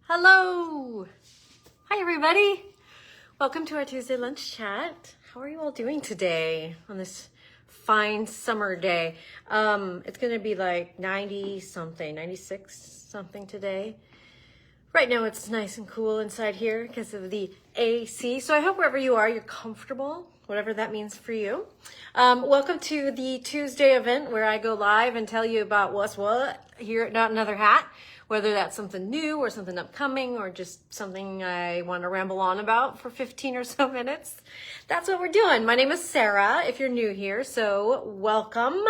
Hello! Hi everybody! Welcome to our Tuesday lunch chat. How are you all doing today on this fine summer day? It's gonna be like 90 something, 96 something today. Right now it's nice and cool inside here because of the AC. So I hope wherever you are, you're comfortable, whatever that means for you. Welcome to the Tuesday event where I go live and tell you about what's what here at Not Another Hat. Whether that's something new or something upcoming or just something I want to ramble on about for 15 or so minutes. That's what we're doing. My name is Sarah, if you're new here, so welcome.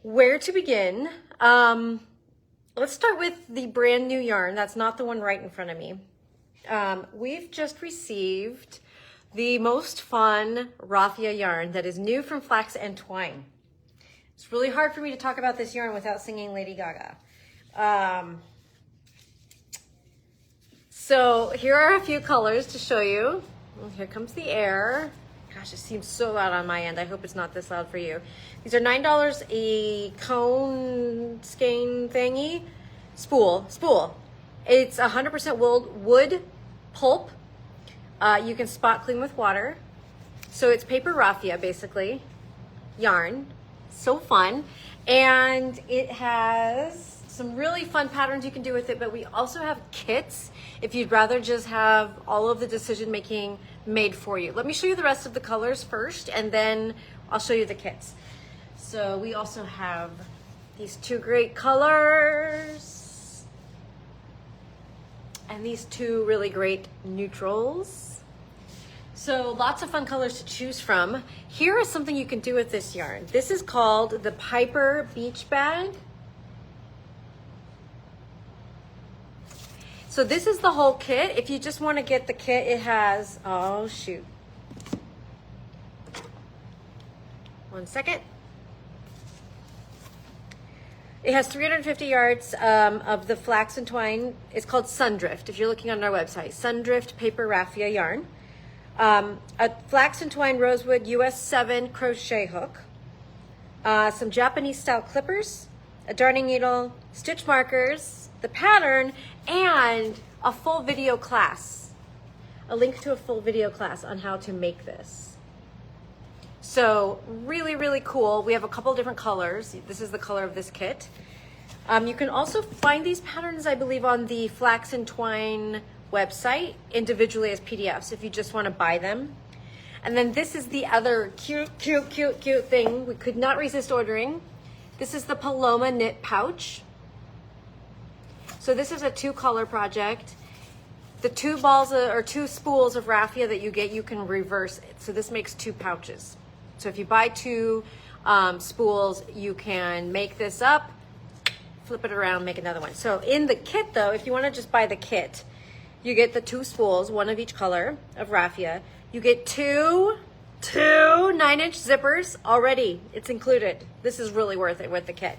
Where to begin? Let's start with the brand new yarn. That's not the one right in front of me. We've just received the most fun raffia yarn that is new from Flax Twine. It's really hard for me to talk about this yarn without singing Lady Gaga. So here are a few colors to show you. Well, here comes the air. Gosh, it seems so loud on my end. I hope it's not this loud for you. These are $9 a cone skein thingy. Spool. It's 100% wood pulp. You can spot clean with water. So it's paper raffia, basically. Yarn. So fun. And it has some really fun patterns you can do with it, but we also have kits if you'd rather just have all of the decision making made for you. Let me show you the rest of the colors first, and then I'll show you the kits. So we also have these two great colors and these two really great neutrals. So lots of fun colors to choose from. Here is something you can do with this yarn. This is called the Piper Beach Bag. So this is the whole kit. If you just want to get the kit, it has, oh shoot. One second. It has 350 yards of the Flax and Twine. It's called Sundrift, if you're looking on our website. Sundrift Paper Raffia yarn. A Flax and Twine Rosewood US 7 crochet hook. Some Japanese style clippers. A darning needle. Stitch markers. The pattern, and a full video class, a link to a full video class on how to make this. So really, really cool. We have a couple different colors. This is the color of this kit. You can also find these patterns, I believe, on the Flax and Twine website individually as PDFs if you just want to buy them. And then this is the other cute thing we could not resist ordering. This is the Paloma Knit Pouch. So this is a 2-color project. The 2 balls or 2 spools of raffia that you get, you can reverse it. So this makes 2 pouches. So if you buy 2 spools, you can make this up, flip it around, make another one. So in the kit though, if you want to just buy the kit, you get the 2 spools, 1 of each color of raffia. You get two 9-inch zippers already. It's included. This is really worth it with the kit.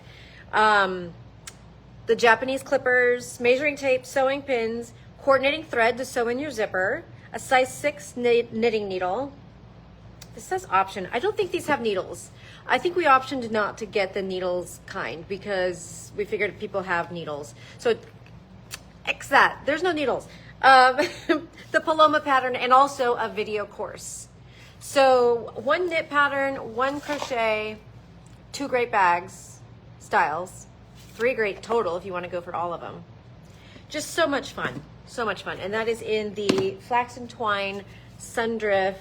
The Japanese clippers, measuring tape, sewing pins, coordinating thread to sew in your zipper, a size 6 knitting needle. This says option. I don't think these have needles. I think we optioned not to get the needles kind because we figured people have needles. So X that. There's no needles. The Paloma pattern and also a video course. So 1 knit pattern, 1 crochet, 2 great bags, styles. 3 great total if you want to go for all of them. Just so much fun. So much fun. And that is in the Flax and Twine Sundrift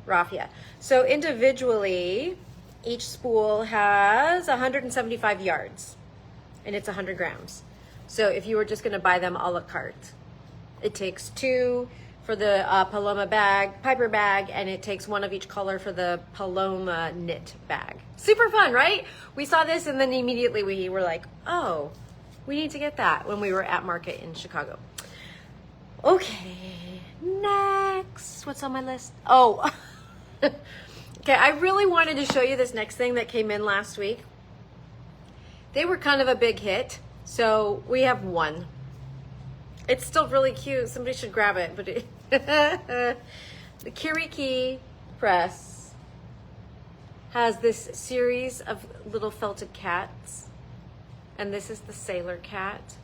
Raffia. So individually, each spool has 175 yards. And it's 100 grams. So if you were just going to buy them a la carte, it takes 2 for the Paloma bag, Piper bag, and it takes 1 of each color for the Paloma knit bag. Super fun, right? We saw this and then immediately we were like, oh, we need to get that when we were at market in Chicago. Okay, next, what's on my list? Oh, okay, I really wanted to show you this next thing that came in last week. They were kind of a big hit, so we have 1. It's still really cute. Somebody should grab it, but the Kiriki Press has this series of little felted cats, and this is the sailor cat.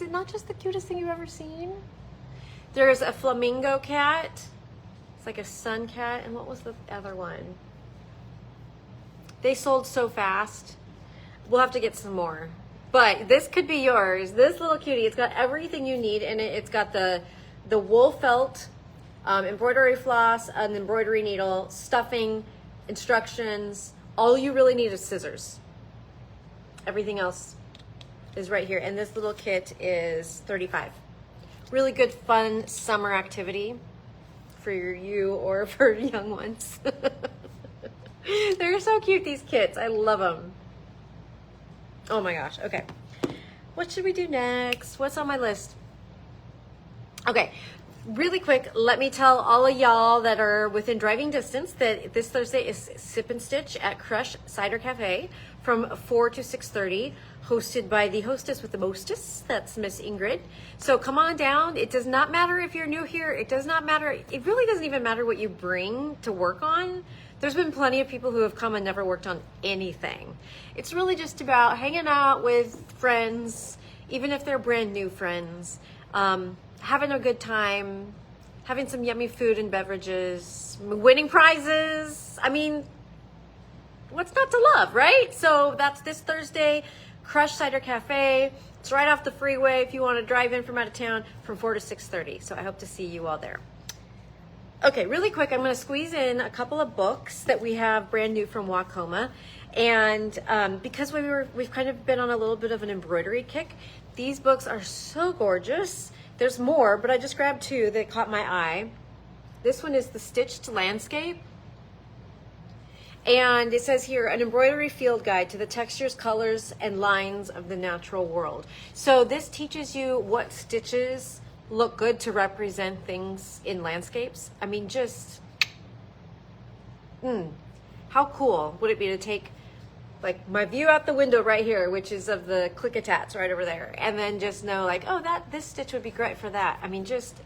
Is it not just the cutest thing you've ever seen? There's a flamingo cat. It's like a sun cat. And what was the other one? They sold so fast. We'll have to get some more. But this could be yours. This little cutie, it's got everything you need in it. It's got the wool felt, embroidery floss, an embroidery needle, stuffing, instructions. All you really need is scissors. Everything else is right here. And this little kit is $35. Really good, fun summer activity for you or for young ones. They're so cute, these kits. I love them. Oh my gosh. Okay. What should we do next? What's on my list? Okay. Really quick, let me tell all of y'all that are within driving distance that this Thursday is Sip and Stitch at Crush Cider Cafe from 4 to 6:30, hosted by the hostess with the mostest. That's Miss Ingrid. So come on down. It does not matter if you're new here. It does not matter. It really doesn't even matter what you bring to work on. There's been plenty of people who have come and never worked on anything. It's really just about hanging out with friends, even if they're brand new friends, having a good time, having some yummy food and beverages, winning prizes. I mean, what's not to love, right? So that's this Thursday, Crush Cider Cafe. It's right off the freeway if you want to drive in from out of town from 4 to 6:30. So I hope to see you all there. Okay, really quick, I'm going to squeeze in a couple of books that we have brand new from Waucoma. And because we've kind of been on a little bit of an embroidery kick, these books are so gorgeous. There's more, but I just grabbed two that caught my eye. This one is the Stitched Landscape. And it says here, an embroidery field guide to the textures, colors, and lines of the natural world. So this teaches you what stitches look good to represent things in landscapes. I mean, just, how cool would it be to take like my view out the window right here, which is of the Clickatats right over there, and then just know like, oh, this stitch would be great for that. I mean, just,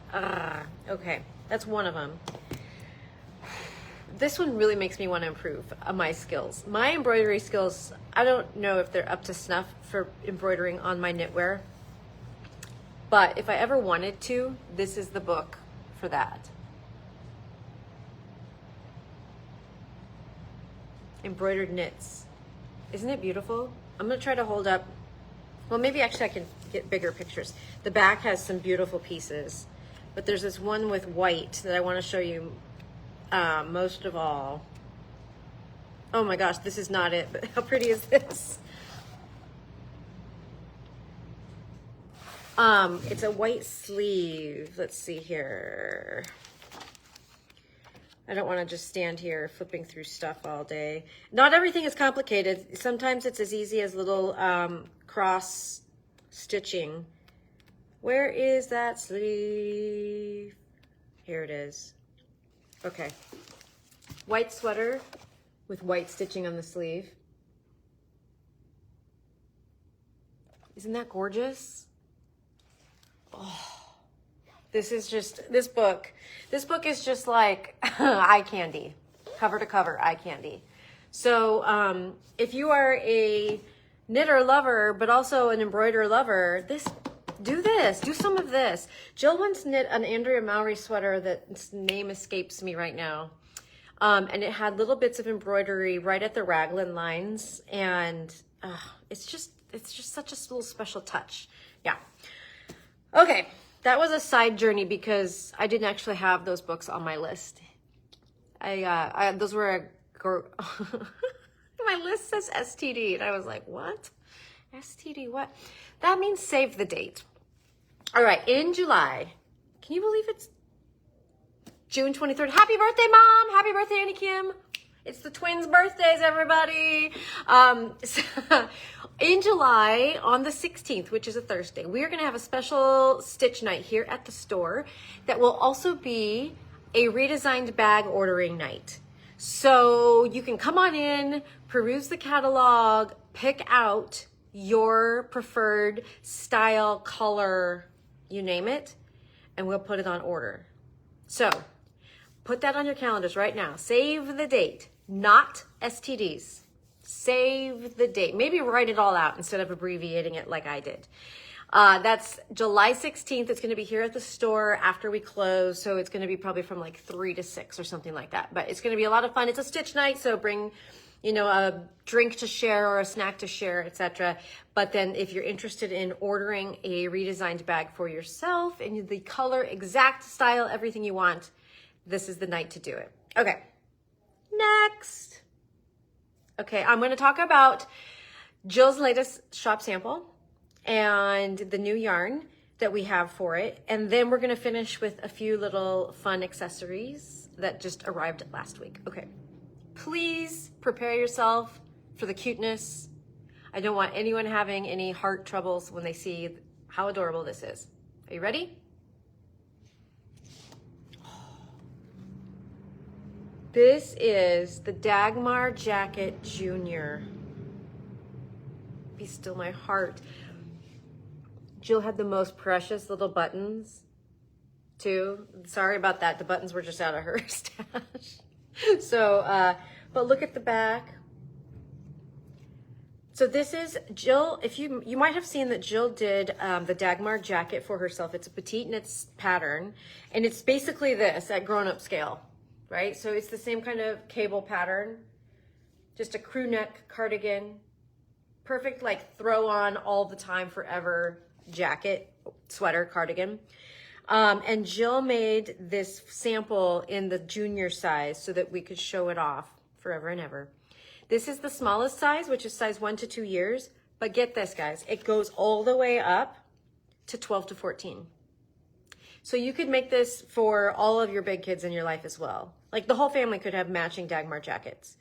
okay, that's one of them. This one really makes me want to improve my skills. My embroidery skills, I don't know if they're up to snuff for embroidering on my knitwear, but if I ever wanted to, this is the book for that. Embroidered knits. Isn't it beautiful? I'm gonna try to hold up, well, maybe actually I can get bigger pictures. The back has some beautiful pieces, but there's this one with white that I wanna show you most of all. Oh my gosh, this is not it, but how pretty is this? It's a white sleeve. Let's see here. I don't want to just stand here flipping through stuff all day. Not everything is complicated. Sometimes it's as easy as little cross stitching. Where is that sleeve? Here it is. Okay. White sweater with white stitching on the sleeve. Isn't that gorgeous? Oh. This book is just like eye candy, cover to cover eye candy. So if you are a knitter lover, but also an embroiderer lover, do some of this. Jill once knit an Andrea Mowry sweater that's name escapes me right now. And it had little bits of embroidery right at the raglan lines. And it's just such a little special touch. Yeah. Okay. That was a side journey because I didn't actually have those books on my list. Those were my list says STD, and I was like, what? STD, what? That means save the date. All right, in July. Can you believe it's June 23rd? Happy birthday, Mom! Happy birthday, Annie Kim! It's the twins' birthdays, everybody. In July, on the 16th, which is a Thursday, we are going to have a special stitch night here at the store that will also be a redesigned bag ordering night. So you can come on in, peruse the catalog, pick out your preferred style, color, you name it, and we'll put it on order. So put that on your calendars right now. Save the date. Not STDs. Save the date. Maybe write it all out instead of abbreviating it like I did. That's July 16th. It's going to be here at the store after we close. So it's going to be probably from like 3 to 6 or something like that. But it's going to be a lot of fun. It's a stitch night. So bring, you know, a drink to share or a snack to share, etc. But then if you're interested in ordering a redesigned bag for yourself and the color, exact style, everything you want, this is the night to do it. Okay. Next. Okay, I'm going to talk about Jill's latest shop sample and the new yarn that we have for it. And then we're going to finish with a few little fun accessories that just arrived last week. Okay, please prepare yourself for the cuteness. I don't want anyone having any heart troubles when they see how adorable this is. Are you ready? This is the Dagmar Jacket Junior. Be still my heart. Jill had the most precious little buttons too. Sorry about that. The buttons were just out of her stash. So, but look at the back. So this is Jill. If you might have seen that Jill did the Dagmar jacket for herself. It's a petite knits pattern, and it's basically this at grown-up scale. Right? So it's the same kind of cable pattern, just a crew neck cardigan, perfect like throw on all the time forever jacket, sweater, cardigan. And Jill made this sample in the junior size so that we could show it off forever and ever. This is the smallest size, which is size 1 to 2 years. But get this, guys, it goes all the way up to 12 to 14. So you could make this for all of your big kids in your life as well. Like the whole family could have matching Dagmar jackets.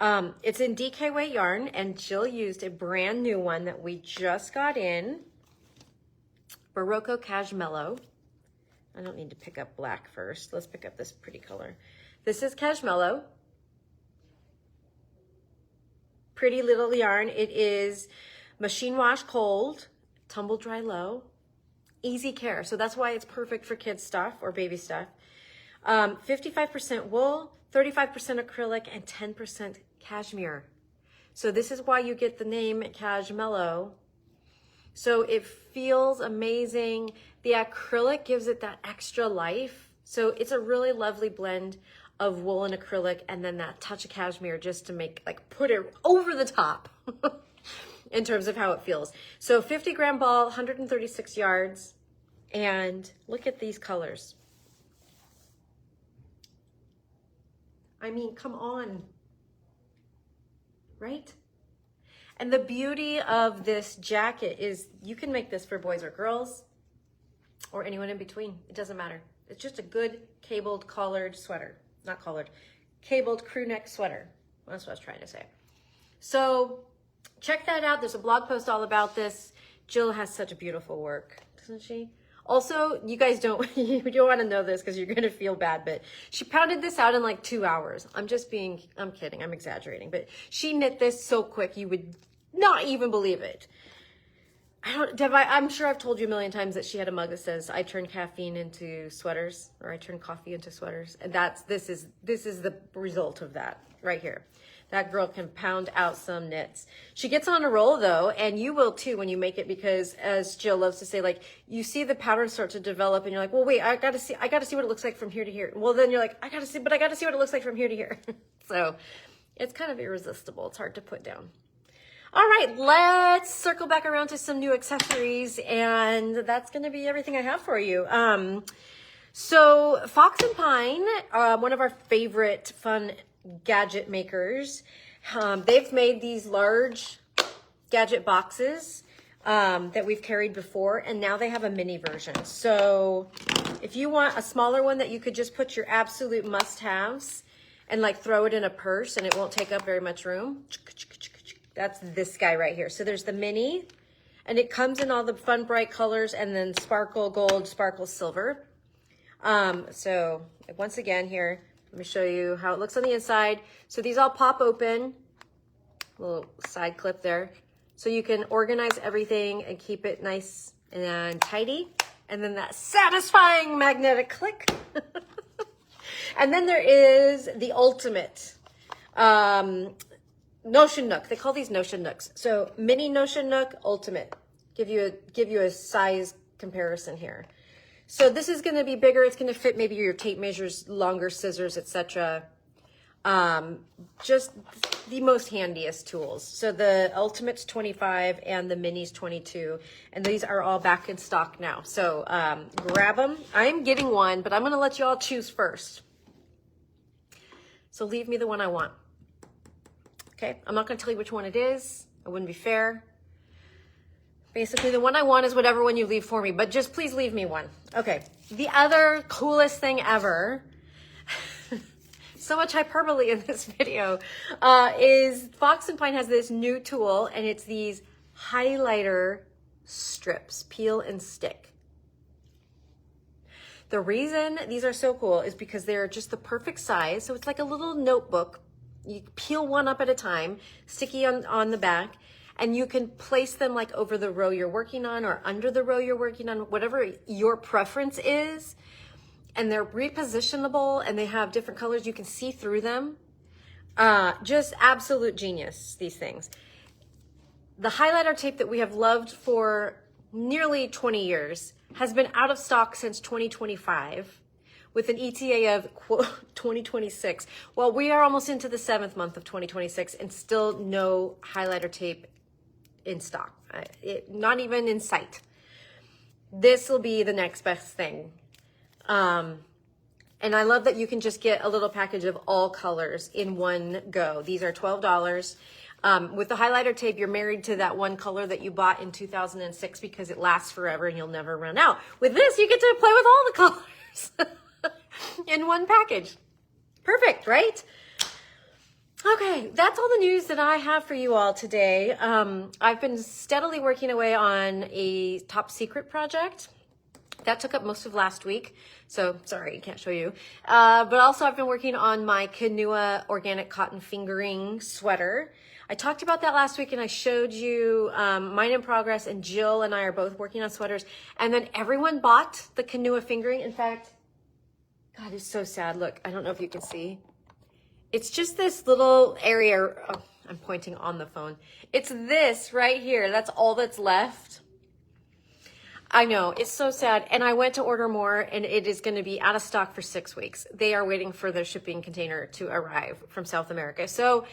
It's in DK weight yarn, and Jill used a brand new one that we just got in. Barocco Cashmello. I don't need to pick up black first. Let's pick up this pretty color. This is Cashmello. Pretty little yarn. It is machine wash cold, tumble dry low. Easy care. So that's why it's perfect for kids stuff or baby stuff. 55% wool, 35% acrylic, and 10% cashmere. So this is why you get the name Cashmello. So it feels amazing. The acrylic gives it that extra life. So it's a really lovely blend of wool and acrylic, and then that touch of cashmere just to make, like, put it over the top in terms of how it feels. So 50-gram ball, 136 yards, and look at these colors. I mean, come on, right? And the beauty of this jacket is you can make this for boys or girls or anyone in between. It doesn't matter. It's just a good cabled collared sweater. Not collared, cabled crew neck sweater. That's what I was trying to say. So check that out. There's a blog post all about this. Jill has such a beautiful work, doesn't she? Also, you guys don't, you don't want to know this because you're going to feel bad, but she pounded this out in like 2 hours. I'm kidding, I'm exaggerating, but she knit this so quick you would not even believe it. I'm sure I've told you a million times that she had a mug that says, I turn caffeine into sweaters, or I turn coffee into sweaters. And this is the result of that right here. That girl can pound out some knits. She gets on a roll though, and you will too when you make it, because as Jill loves to say, like, you see the pattern start to develop and you're like, well, wait, I gotta see what it looks like from here to here. Well, then you're like, I gotta see what it looks like from here to here. So it's kind of irresistible. It's hard to put down. All right, let's circle back around to some new accessories, and that's going to be everything I have for you. So Fox and Pine, one of our favorite fun gadget makers, they've made these large gadget boxes that we've carried before, and now they have a mini version. So if you want a smaller one that you could just put your absolute must-haves and like throw it in a purse and it won't take up very much room, that's this guy right here. So there's the mini, and it comes in all the fun, bright colors, and then sparkle gold, sparkle silver. So once again here, let me show you how it looks on the inside. So these all pop open, little side clip there. So you can organize everything and keep it nice and tidy. And then that satisfying magnetic click. And then there is the ultimate, Notion Nook. They call these Notion Nooks. So mini Notion Nook, ultimate. give you a size comparison here. So this is going to be bigger. It's going to fit maybe your tape measures, longer scissors, etc. Just the most handiest tools. So the Ultimate's 25 and the Mini's 22, and these are all back in stock now. So grab them. I'm getting one, but I'm going to let you all choose first. So leave me the one I want. Okay, I'm not going to tell you which one it is. It wouldn't be fair. Basically, the one I want is whatever one you leave for me, but just please leave me one. Okay, the other coolest thing ever, so much hyperbole in this video, is Fox and Pine has this new tool, and it's these highlighter strips, peel and stick. The reason these are so cool is because they're just the perfect size. So it's like a little notebook. You peel one up at a time, sticky on the back, and you can place them like over the row you're working on or under the row you're working on, whatever your preference is. And they're repositionable, and they have different colors. You can see through them. Just absolute genius, these things. The highlighter tape that we have loved for nearly 20 years has been out of stock since 2025 with an ETA of 2026. Well, we are almost into the 7th month of 2026 and still no highlighter tape in stock. Not even in sight. This will be the next best thing. And I love that you can just get a little package of all colors in one go. These are $12. With the highlighter tape, you're married to that one color that you bought in 2006 because it lasts forever and you'll never run out. With this, you get to play with all the colors in one package. Perfect, right? Okay, that's all the news that I have for you all today. I've been steadily working away on a top secret project. That took up most of last week, so sorry, I can't show you. But also I've been working on my Kinua organic cotton fingering sweater. I talked about that last week and I showed you mine in progress, and Jill and I are both working on sweaters. And then everyone bought the Kinua fingering. In fact, God, it's so sad. Look, I don't know if you can see. It's just this little area. Oh, I'm pointing on the phone. It's this right here. That's all that's left. I know, it's so sad. And I went to order more, and it is going to be out of stock for 6 weeks. They are waiting for their shipping container to arrive from South America. So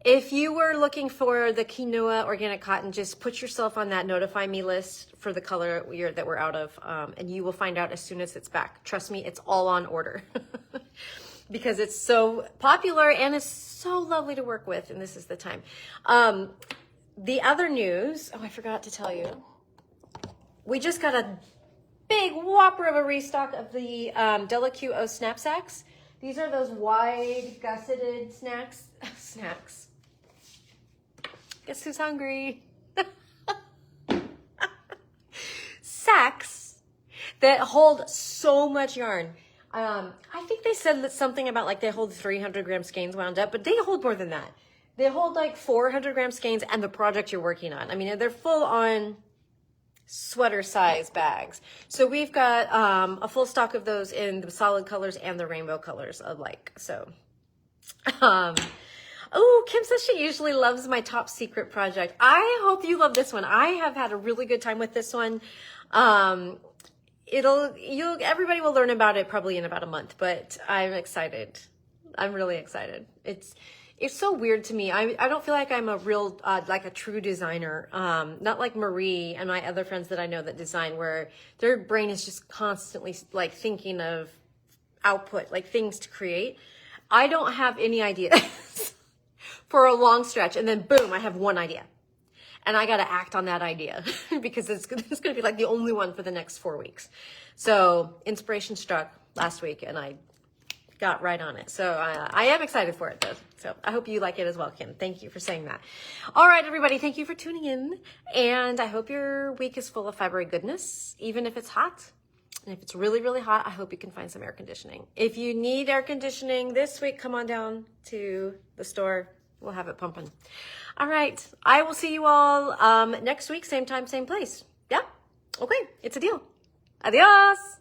if you were looking for the Kinua organic cotton, just put yourself on that notify me list for the color that we're out of, and you will find out as soon as it's back. Trust me, it's all on order because it's so popular and it's so lovely to work with, and this is the time. The other news, oh, I forgot to tell you. We just got a big whopper of a restock of the Della QO snap sacks. These are those wide gusseted snacks. Guess who's hungry? Sacks that hold so much yarn. I think they said something about like they hold 300 gram skeins wound up, but they hold more than that. They hold like 400 gram skeins and the project you're working on. I mean, they're full on sweater size bags. So we've got a full stock of those in the solid colors and the rainbow colors alike. So, oh, Kim says she usually loves my top secret project. I hope you love this one. I have had a really good time with this one. Everybody will learn about it probably in about a month, but I'm excited. I'm really excited. It's so weird to me. I don't feel like I'm a real, like a true designer. Not like Marie and my other friends that I know that design, where their brain is just constantly like thinking of output, like things to create. I don't have any ideas for a long stretch. And then boom, I have one idea. And I got to act on that idea because it's going to be like the only one for the next 4 weeks. So inspiration struck last week and I got right on it. So I am excited for it though. So I hope you like it as well, Kim. Thank you for saying that. All right, everybody. Thank you for tuning in. And I hope your week is full of fibery goodness, even if it's hot. And if it's really, really hot, I hope you can find some air conditioning. If you need air conditioning this week, come on down to the store. We'll have it pumping. All right. I will see you all next week, same time, same place. Yeah? Okay. It's a deal. Adios.